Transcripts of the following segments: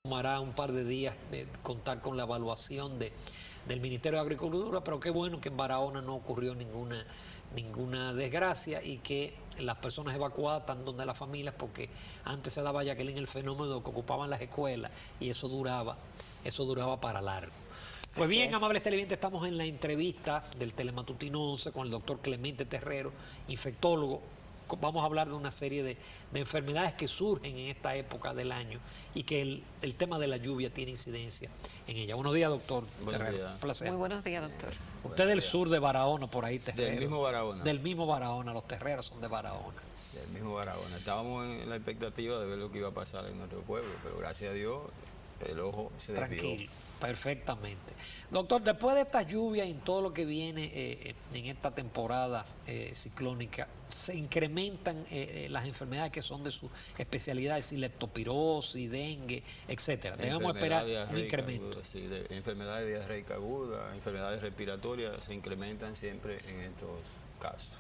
Tomará un par de días de contar con la evaluación del Ministerio de Agricultura, pero qué bueno que en Barahona no ocurrió ninguna desgracia y que las personas evacuadas están donde las familias, porque antes se daba, Jacqueline, el fenómeno que ocupaban las escuelas y eso duraba para largo. Pues bien, amables televidentes, estamos en la entrevista del Telematutino 11 con el doctor Clemente Terrero, infectólogo. Vamos a hablar de una serie de enfermedades que surgen en esta época del año y que el tema de la lluvia tiene incidencia en ella. Buenos días, doctor. Buenos días. Un placer. Muy buenos días, doctor. Usted es del sur de Barahona, por ahí, Terrero. Del mismo Barahona. Del mismo Barahona, los terreros son de Barahona. Del mismo Barahona. Estábamos en la expectativa de ver lo que iba a pasar en nuestro pueblo, pero gracias a Dios el ojo se desvió. Tranquilo, perfectamente. Doctor, después de esta lluvia y en todo lo que viene en esta temporada ciclónica, se incrementan las enfermedades que son de su especialidad, es leptospirosis, dengue, etcétera. Debemos esperar un incremento. Sí, enfermedades diarreicas agudas, enfermedades respiratorias se incrementan siempre en estos casos.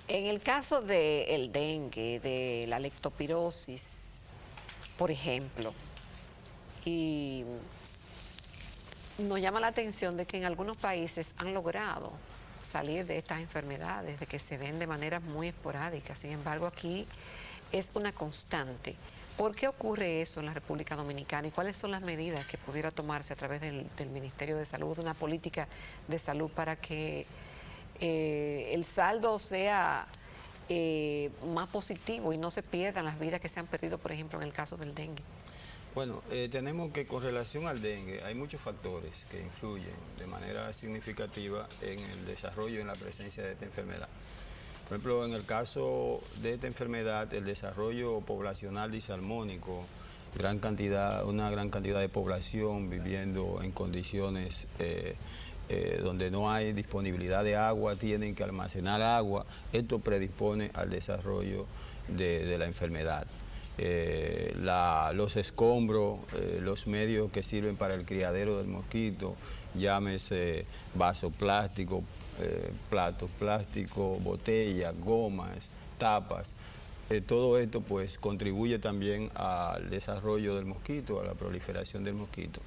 En el caso del dengue, de la leptospirosis, por ejemplo, y nos llama la atención de que en algunos países han logrado salir de estas enfermedades, de que se den de manera muy esporádica. Sin embargo, aquí es una constante. ¿Por qué ocurre eso en la República Dominicana y cuáles son las medidas que pudiera tomarse a través del Ministerio de Salud, una política de salud para que el saldo sea más positivo y no se pierdan las vidas que se han perdido, por ejemplo, en el caso del dengue? Bueno, tenemos que con relación al dengue hay muchos factores que influyen de manera significativa en el desarrollo y en la presencia de esta enfermedad. Por ejemplo, en el caso de esta enfermedad, el desarrollo poblacional disarmónico, una gran cantidad de población viviendo en condiciones donde no hay disponibilidad de agua, tienen que almacenar agua, esto predispone al desarrollo de la enfermedad. Los escombros, los medios que sirven para el criadero del mosquito, llámese vaso plástico, platos plásticos, botellas, gomas, tapas, todo esto pues contribuye también al desarrollo del mosquito, a la proliferación del mosquito.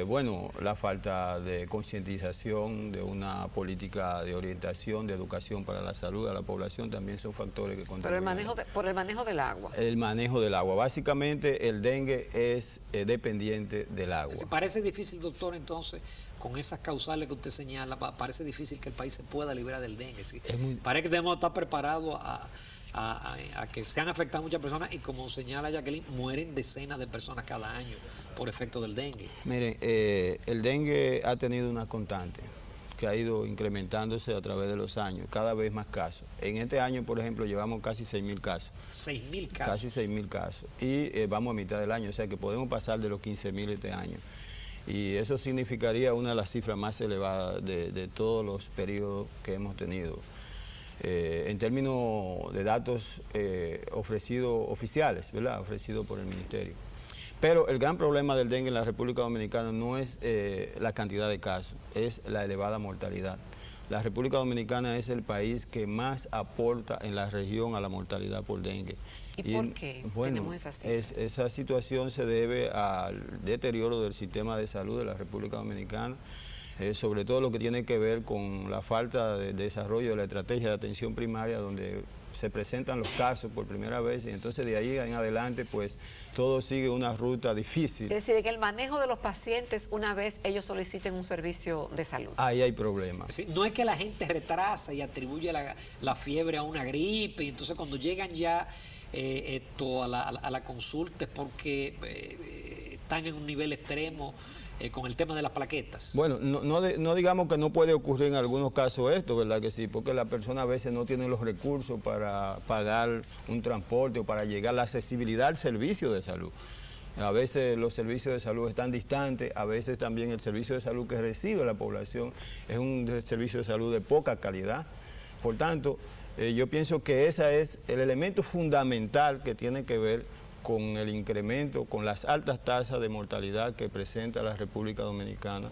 Bueno, la falta de concientización, de una política de orientación, de educación para la salud a la población también son factores que contribuyen. Pero por el manejo del agua. El manejo del agua. Básicamente el dengue es dependiente del agua. Parece difícil, doctor, entonces, con esas causales que usted señala, parece difícil que el país se pueda librar del dengue. ¿Sí? Parece que debemos estar preparados a que se han afectado muchas personas y, como señala Jacqueline, mueren decenas de personas cada año por efecto del dengue. Miren, el dengue ha tenido una constante que ha ido incrementándose a través de los años, cada vez más casos. En este año, por ejemplo, llevamos casi 6.000 casos. 6.000 casos. Casi 6.000 casos. Y vamos a mitad del año, o sea que podemos pasar de los 15.000 este año. Y eso significaría una de las cifras más elevadas de todos los periodos que hemos tenido. En términos de datos ofrecidos oficiales, ¿verdad? Ofrecidos por el Ministerio. Pero el gran problema del dengue en la República Dominicana no es la cantidad de casos, es la elevada mortalidad. La República Dominicana es el país que más aporta en la región a la mortalidad por dengue. ¿Y por qué tenemos esas cifras? Esa situación se debe al deterioro del sistema de salud de la República Dominicana, sobre todo lo que tiene que ver con la falta de desarrollo de la estrategia de atención primaria, donde se presentan los casos por primera vez y entonces de ahí en adelante pues todo sigue una ruta difícil. Es decir, que el manejo de los pacientes una vez ellos soliciten un servicio de salud. Ahí hay problemas. Sí, no es que la gente retrasa y atribuye la fiebre a una gripe y entonces cuando llegan ya a la consulta es porque están en un nivel extremo con el tema de las plaquetas. Bueno, no digamos que no puede ocurrir en algunos casos esto, ¿verdad que sí? Porque la persona a veces no tiene los recursos para pagar un transporte o para llegar a la accesibilidad al servicio de salud. A veces los servicios de salud están distantes, a veces también el servicio de salud que recibe la población es un servicio de salud de poca calidad. Por tanto, yo pienso que ese es el elemento fundamental que tiene que ver con el incremento, con las altas tasas de mortalidad que presenta la República Dominicana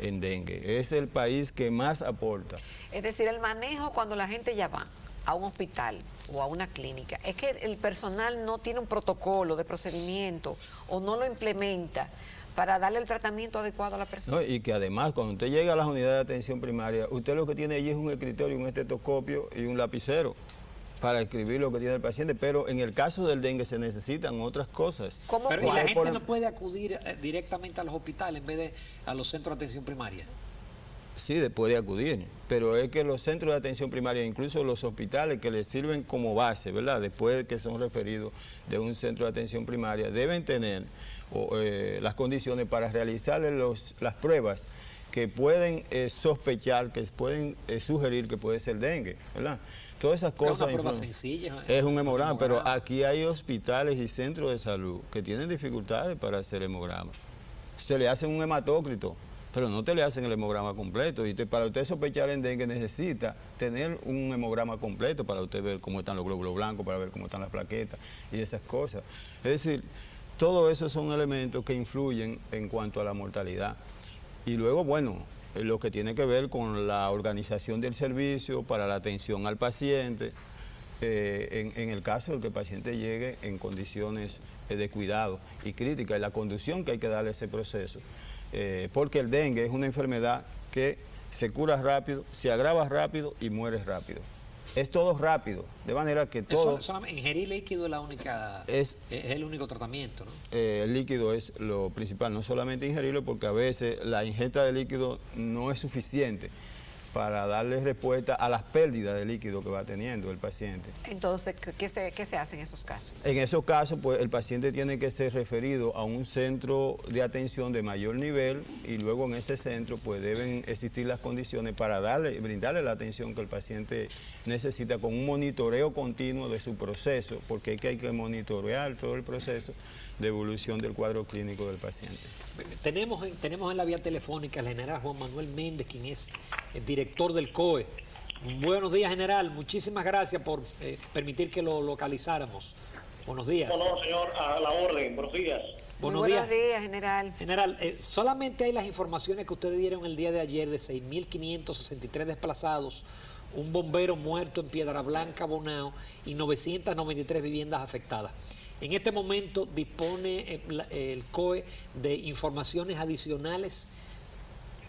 en dengue. Es el país que más aporta. Es decir, el manejo cuando la gente ya va. a un hospital o a una clínica es que el personal no tiene un protocolo de procedimiento o no lo implementa para darle el tratamiento adecuado a la persona. No, y que además, cuando usted llega a las unidades de atención primaria, usted lo que tiene allí es un escritorio, un estetoscopio y un lapicero para escribir lo que tiene el paciente, pero en el caso del dengue se necesitan otras cosas. ¿Cómo Pero, ¿y la gente Por- no puede acudir directamente a los hospitales en vez de a los centros de atención primaria? Sí, puede acudir, pero es que los centros de atención primaria, incluso los hospitales que les sirven como base, ¿verdad? Después de que son referidos de un centro de atención primaria, deben tener las condiciones para realizarle las pruebas que pueden sospechar, que pueden sugerir que puede ser dengue, ¿verdad? Todas esas cosas. Es una prueba sencilla. Es un hemograma, pero aquí hay hospitales y centros de salud que tienen dificultades para hacer hemograma. Se le hace un hematócrito, pero no te le hacen el hemograma completo. Y para usted sospechar en dengue necesita tener un hemograma completo para usted ver cómo están los glóbulos blancos, para ver cómo están las plaquetas y esas cosas. Es decir, todo eso son elementos que influyen en cuanto a la mortalidad. Y luego, bueno, lo que tiene que ver con la organización del servicio para la atención al paciente, en el caso de que el paciente llegue en condiciones de cuidado y críticas, y la conducción que hay que darle a ese proceso. Porque el dengue es una enfermedad que se cura rápido, se agrava rápido y muere rápido. Es todo rápido, de manera que todo... Ingerir líquido es la única, es el único tratamiento, ¿no? El líquido es lo principal, no solamente ingerirlo, porque a veces la ingesta de líquido no es suficiente para darle respuesta a las pérdidas de líquido que va teniendo el paciente. Entonces, ¿qué se hace en esos casos? En esos casos, pues el paciente tiene que ser referido a un centro de atención de mayor nivel y luego en ese centro pues deben existir las condiciones para brindarle la atención que el paciente necesita con un monitoreo continuo de su proceso, porque hay que monitorear todo el proceso de evolución del cuadro clínico del paciente. Tenemos en la vía telefónica al general Juan Manuel Méndez, quien es el director del COE. Buenos días, general. Muchísimas gracias por permitir que lo localizáramos. Buenos días. No, señor, a la orden. Buenos días. Muy buenos días, general. General, solamente hay las informaciones que ustedes dieron el día de ayer de 6.563 desplazados, un bombero muerto en Piedra Blanca, Bonao, y 993 viviendas afectadas. En este momento dispone el COE de informaciones adicionales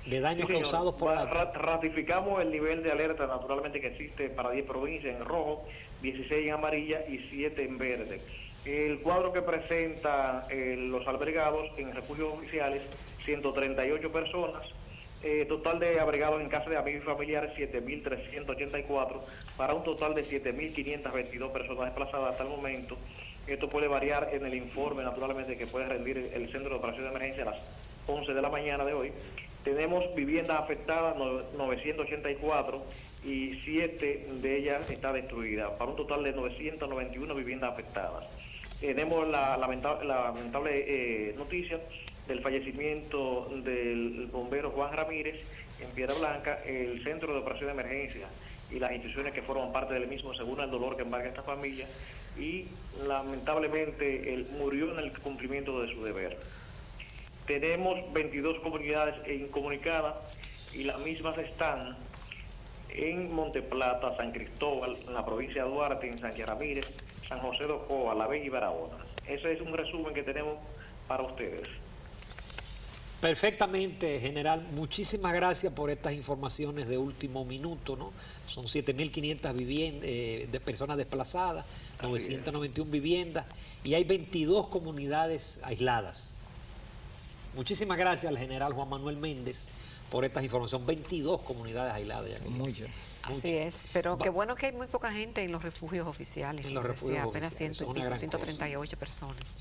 de daños Sí, señor. causados por la... Ratificamos el nivel de alerta naturalmente que existe para 10 provincias en rojo, 16 en amarilla y 7 en verde. El cuadro que presenta los albergados en refugios oficiales, 138 personas. Total de abrigados en casa de amigos y familiares, 7.384, para un total de 7.522 personas desplazadas hasta el momento. Esto puede variar en el informe, naturalmente, que puede rendir el Centro de Operación de Emergencia a las 11 de la mañana de hoy. Tenemos viviendas afectadas, 984, y 7 de ellas están destruidas, para un total de 991 viviendas afectadas. Tenemos la lamentable noticia del fallecimiento del bombero Juan Ramírez en Piedra Blanca. El Centro de Operación de Emergencia y las instituciones que forman parte del mismo se unen al dolor que embarga esta familia, y lamentablemente él murió en el cumplimiento de su deber. Tenemos 22 comunidades incomunicadas y las mismas están en Monteplata, San Cristóbal, en la provincia de Duarte, en Sánchez Ramírez, San José de Ocoa, La Vega y Barahona. Ese es un resumen que tenemos para ustedes. Perfectamente, general. Muchísimas gracias por estas informaciones de último minuto, ¿no? Son 7.500 viviendas de personas desplazadas, 991 viviendas y hay 22 comunidades aisladas. Muchísimas gracias al general Juan Manuel Méndez por estas informaciones. 22 comunidades aisladas. Muchas. Así es, pero qué bueno que hay muy poca gente en los refugios oficiales. En los como refugios decía, apenas oficiales, es una gran cosa. 138 personas.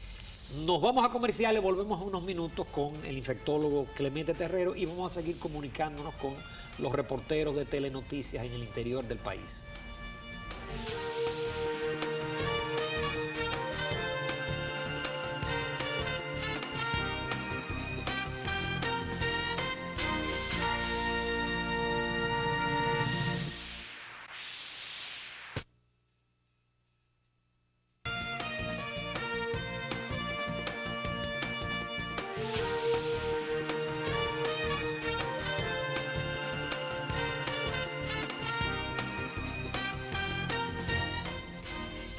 Nos vamos a comerciales, volvemos a unos minutos con el infectólogo Clemente Terrero y vamos a seguir comunicándonos con los reporteros de Telenoticias en el interior del país.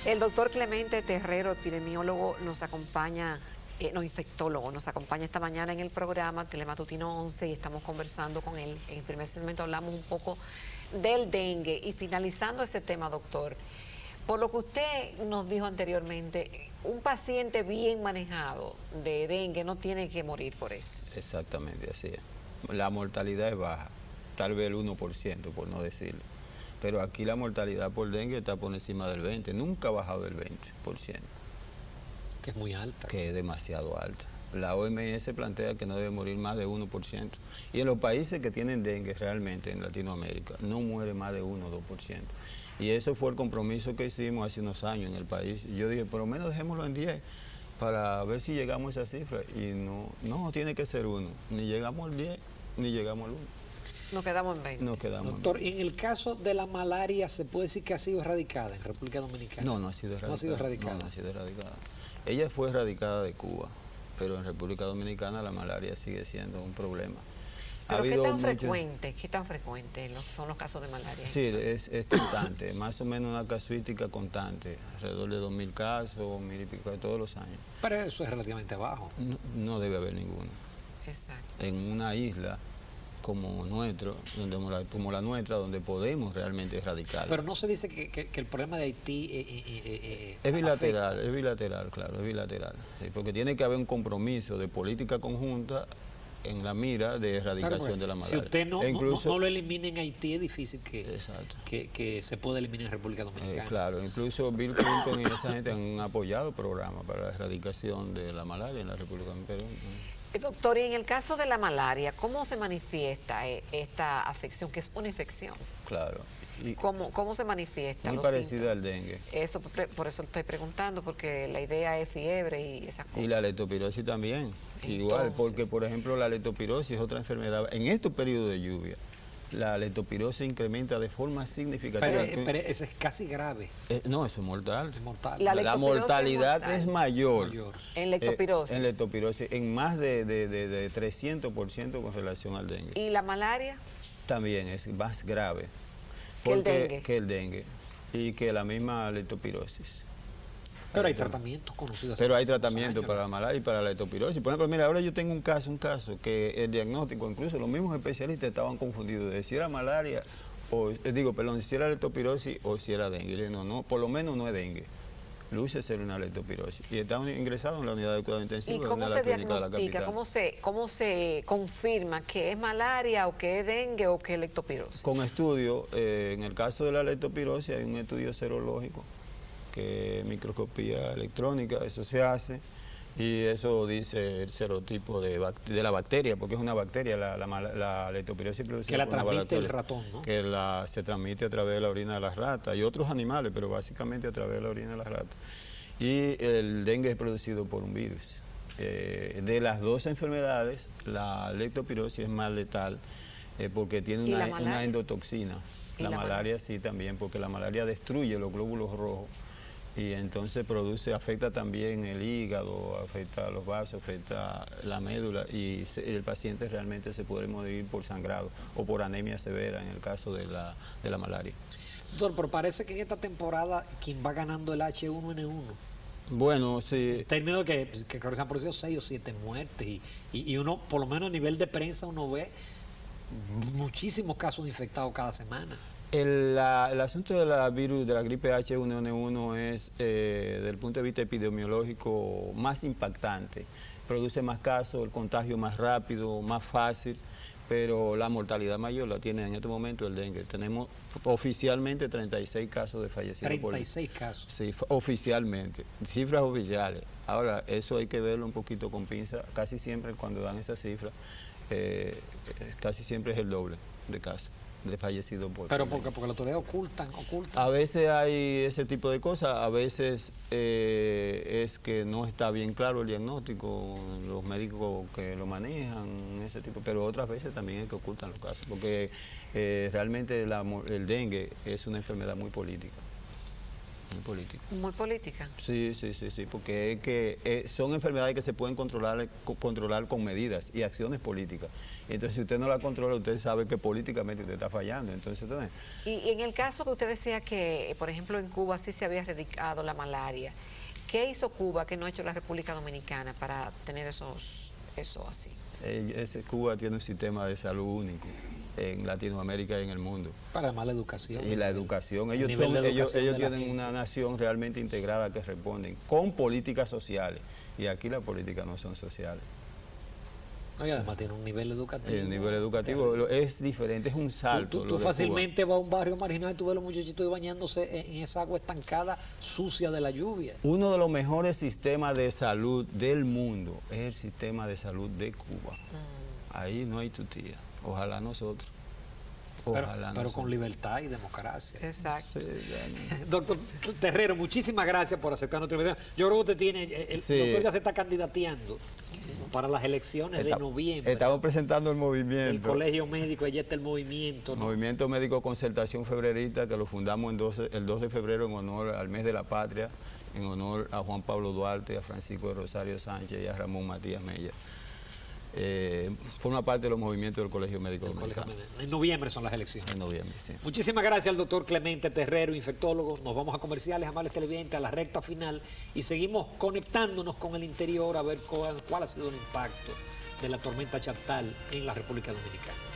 El doctor Clemente Terrero, epidemiólogo, nos acompaña, no, infectólogo, nos acompaña esta mañana en el programa Telematutino 11 y estamos conversando con él. En el primer segmento hablamos un poco del dengue y finalizando este tema, doctor, por lo que usted nos dijo anteriormente, un paciente bien manejado de dengue no tiene que morir por eso. Exactamente, así es. La mortalidad es baja, tal vez el 1%, por no decirlo. Pero aquí la mortalidad por dengue está por encima del 20%, nunca ha bajado del 20%. Que es muy alta. Que es demasiado alta. La OMS plantea que no debe morir más de 1%. Y en los países que tienen dengue realmente en Latinoamérica, no muere más de 1 o 2%. Y eso fue el compromiso que hicimos hace unos años en el país. Yo dije, por lo menos dejémoslo en 10 para ver si llegamos a esa cifra. Y no tiene que ser 1. Ni llegamos al 10, ni llegamos al 1. Nos quedamos en 20. Nos quedamos Doctor, en 20. en el caso de la malaria, ¿se puede decir que ha sido erradicada en República Dominicana? No, no ha sido erradicada. No ha sido erradicada. No ha sido erradicada. Ella fue erradicada de Cuba, pero en República Dominicana la malaria sigue siendo un problema. ¿Pero qué tan frecuente son los casos de malaria? Sí, es constante, más o menos una casuística constante, alrededor de 2.000 casos, 1.000 y pico todos los años. Pero eso es relativamente bajo. No debe haber ninguno. Exacto. En una isla como como la nuestra, donde podemos realmente erradicarla. Pero no se dice que el problema de Haití es bilateral, claro, es bilateral. Sí, porque tiene que haber un compromiso de política conjunta en la mira de erradicación de la malaria. Si usted no lo elimina en Haití, es difícil exacto, que se pueda eliminar en República Dominicana. Claro, incluso Bill Clinton y esa gente han apoyado programas para la erradicación de la malaria en la República Dominicana. Doctor, y en el caso de la malaria, ¿cómo se manifiesta esta afección, que es una infección? Claro. ¿Cómo se manifiesta? Muy parecida al dengue. Eso, por eso estoy preguntando, porque la idea es fiebre y esas cosas. Y la leptospirosis también, igual, porque por ejemplo la leptospirosis es otra enfermedad. En estos periodos de lluvia, la leptospirosis incrementa de forma significativa. Pero eso es casi grave. No, eso es mortal. Es mortal. La mortalidad es mayor. En leptospirosis. En leptospirosis, en más de 300% con relación al dengue. ¿Y la malaria? También es más grave. ¿Que el dengue? Que el dengue y que la misma leptospirosis. Pero hay tratamientos conocidos. Pero hay tratamientos para la malaria y para la leptospirosis. Por ejemplo, mira, ahora yo tengo un caso que el diagnóstico, incluso los mismos especialistas estaban confundidos de si era malaria, si era leptospirosis o si era dengue. Y le dije, no, por lo menos no es dengue. Luce ser una leptospirosis. Y está ingresado en la unidad de cuidado intensivo. ¿Y cómo se diagnostica? ¿Cómo se confirma que es malaria o que es dengue o que es leptospirosis? Con estudio, en el caso de la leptospirosis hay un estudio serológico, que es microscopía electrónica, eso se hace y eso dice el serotipo de la bacteria, porque es una bacteria, la leptospirosis producida que la por una transmite bacteria, el ratón, ¿no? que se transmite a través de la orina de las ratas y otros animales, pero básicamente a través de la orina de las ratas. Y el dengue es producido por un virus. De las dos enfermedades, la leptospirosis es más letal porque tiene una endotoxina. La malaria sí también, porque la malaria destruye los glóbulos rojos y entonces afecta también el hígado, afecta los vasos, afecta la médula y el paciente realmente se puede morir por sangrado o por anemia severa en el caso de la malaria. Doctor, pero parece que en esta temporada quien va ganando el H1N1. Bueno, sí. En términos que creo que se han producido 6 o 7 muertes y uno, por lo menos a nivel de prensa, uno ve muchísimos casos de infectados cada semana. El asunto de la gripe H1N1 es, desde el punto de vista epidemiológico, más impactante. Produce más casos, el contagio más rápido, más fácil, pero la mortalidad mayor la tiene en este momento el dengue. Tenemos oficialmente 36 casos de fallecidos. 36 casos. Sí, oficialmente, cifras oficiales. Ahora, eso hay que verlo un poquito con pinza. Casi siempre cuando dan esas cifras, casi siempre es el doble de casos de fallecidos por pero porque las autoridades ocultan. A veces hay ese tipo de cosas, a veces es que no está bien claro el diagnóstico, los médicos que lo manejan, ese tipo, pero otras veces también es que ocultan los casos, porque realmente el dengue es una enfermedad muy política. muy político. Muy política. Sí, sí, sí, sí, porque es que son enfermedades que se pueden controlar con medidas y acciones políticas. Entonces, si usted no la controla, usted sabe que políticamente usted está fallando. Entonces, Y en el caso que usted decía que, por ejemplo, en Cuba sí se había erradicado la malaria, ¿qué hizo Cuba que no ha hecho la República Dominicana para tener eso así? Cuba tiene un sistema de salud único en Latinoamérica y en el mundo. Para mala educación. Y la educación, El ellos, nivel de educación de la tienen gente. una nación realmente integrada que responden con políticas sociales. Y aquí las políticas no son sociales. No, y además tiene un nivel educativo. El nivel educativo es diferente, es un salto. Tú lo de fácilmente vas a un barrio marginal y tú ves a los muchachitos bañándose en esa agua estancada, sucia de la lluvia. Cuba. Uno de los mejores sistemas de salud del mundo es el sistema de salud de Cuba. Ahí no hay tutía. Ojalá nosotros. Pero nosotros. con libertad y democracia. Exacto. Sí, ya no. Doctor Terrero, muchísimas gracias por aceptar nuestra invitación. Yo creo que usted tiene, el Sí. doctor ya se está candidateando para las elecciones de noviembre. Estamos presentando el El movimiento. colegio médico, allá está el movimiento, ¿no? Movimiento Médico Concertación Febrerista, que lo fundamos el 2 de febrero en honor al mes de la patria, en honor a Juan Pablo Duarte, a Francisco de Rosario Sánchez y a Ramón Matías Mella. Forma parte de los movimientos del Colegio Médico Dominicano. En noviembre son las elecciones. En noviembre, sí. Muchísimas gracias al doctor Clemente Terrero, infectólogo. Nos vamos a comerciales, amables televidentes, a la recta final y seguimos conectándonos con el interior a ver cuál ha sido el impacto de la tormenta Chantal en la República Dominicana.